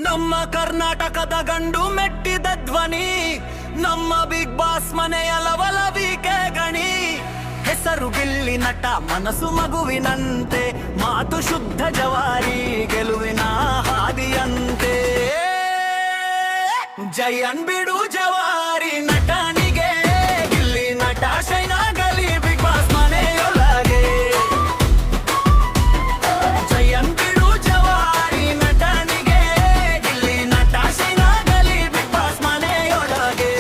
ನಮ್ಮ ಕರ್ನಾಟಕದ ಗಂಡು ಮೆಟ್ಟಿದ ಧ್ವನಿ, ನಮ್ಮ ಬಿಗ್ ಬಾಸ್ ಮನೆಯ ಲವಲವಿಕೆ ಗಣಿ. ಹೆಸರು ಗಿಲ್ಲಿ ನಟ, ಮನಸ್ಸು ಮಗುವಿನಂತೆ, ಮಾತು ಶುದ್ಧ ಜವಾರಿ, ಗೆಲುವಿನ ಹಾದಿಯಂತೆ. ಜೈ ಅನ್ಬಿಡು ಜವಾರಿ ನಟನಿಗೆ, ಗಿಲ್ಲಿ ನಟ ಶೈನಾಗಲಿ ಬಿಗ್ ಬಾಸ್ ಮನೆಯೊಳಗೆ. ಜೈ ಅನ್ಬಿಡು ಜವಾರಿ ನಟನಿಗೆ, ಗಿಲ್ಲಿ ನಟ ಶೈನಾಗಲಿ ಬಿಗ್ ಬಾಸ್ ಮನೆಯೊಳಗೆ.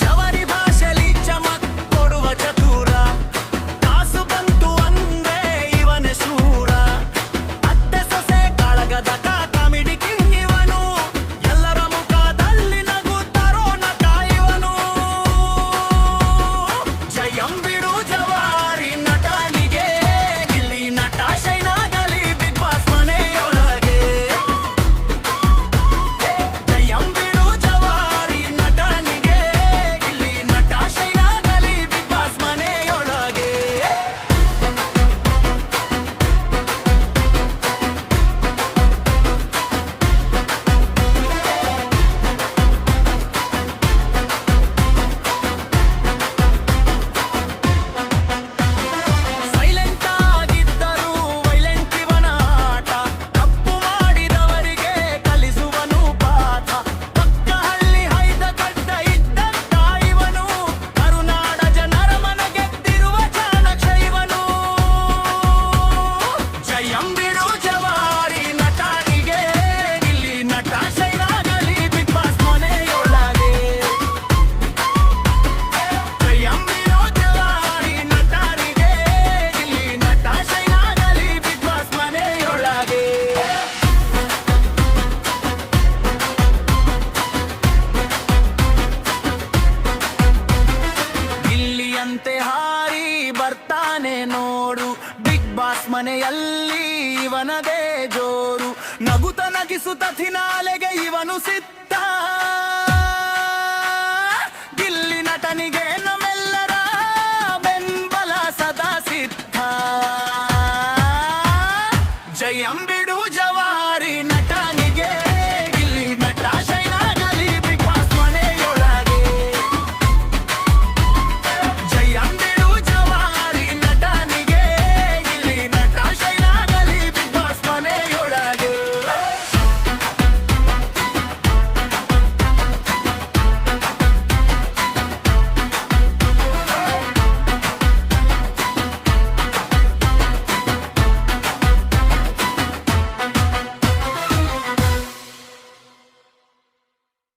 ಜವಾರಿ ಭಾಷೆಲಿ ಚಮಕ್ ಕೊಡುವ ಚತುರ, ಕಾಸು ಬಂತು ಅಂದ್ರೆ ಇವನೇ ಶೂರ. ಅತ್ತೆ ಸೊಸೆ ಕಾಳಗದ ಕಾಮಿಡಿ ಕಿಂಗ್ ಇವನು, ಎಲ್ಲರ ಮುಖದಲ್ಲಿ ನಗು ತರೋ ನಟ ಇವನು. ಜೈ ಅಂಬಿಡು ಜವಾರಿ ನಟನಿಗೆ, ಗಿಲ್ಲಿ ನಟ ಶೈನಾಗಲಿ ಬಿಗ್ ಬಾಸ್ ಮನೆಯೊಳಗೆ. ಜೈ ಅಂಬಿಡು ಜವಾರಿ ನಟನಿಗೆ, ಗಿಲ್ಲಿ ನಟ ಶೈನಾಗಲಿ ಬಿಗ್ ಬಾಸ್ ಮನೆಯೊಳಗೆ. ಸೈಲೆಂಟ್ ಆಗಿದ್ದರೂ ವೈಲೆಂಟ್ ಇವನ ಆಟ, ತಪ್ಪು ಮಾಡಿದವರಿಗೆ ಕಲಿಸುವನು ಪಾಠ. ಪಕ್ಕ ಹಳ್ಳಿ ಹೈದ ಕಟ್ಟ ಇದ್ದಂತ ಇವನು, ಕರುನಾಡ ಜನರ ಮನ ಗೆದ್ದಿರುವ ಚಾಣಕ್ಷ ಇವನು. ಜೈ ಅಂಬಿಡು ಜವಾರಿ ನಟನಿಗೆ, ಗಿಲ್ಲಿ ನಟ ಶೈನಾಗಲಿ ಬಿಗ್ ಬಾಸ್ ಮನೆಯೊಳಗೆ. ಜೈ ಅಂಬಿಡು ಜವಾರಿ ನಟನಿಗೆ, ಗಿಲ್ಲಿ ನಟ ಶೈನಾಗಲಿ ಬಿಗ್ ಬಾಸ್ ಮನೆಯೊಳಗೆ. ಗಿಲ್ಲಿಯಂತೆ ಹಾರಿ ಬರ್ತಾನೆ ನೋಡು, ಬಿಗ್ ಬಾಸ್ ಮನೆಯಲ್ಲಿ ಇವನದೇ ಜೋರು. ನಗುತ್ತ ನಗಿಸುತ್ತ ಫಿನಾಲೆಗೆ ಇವನು ಸಿದ್ಧ.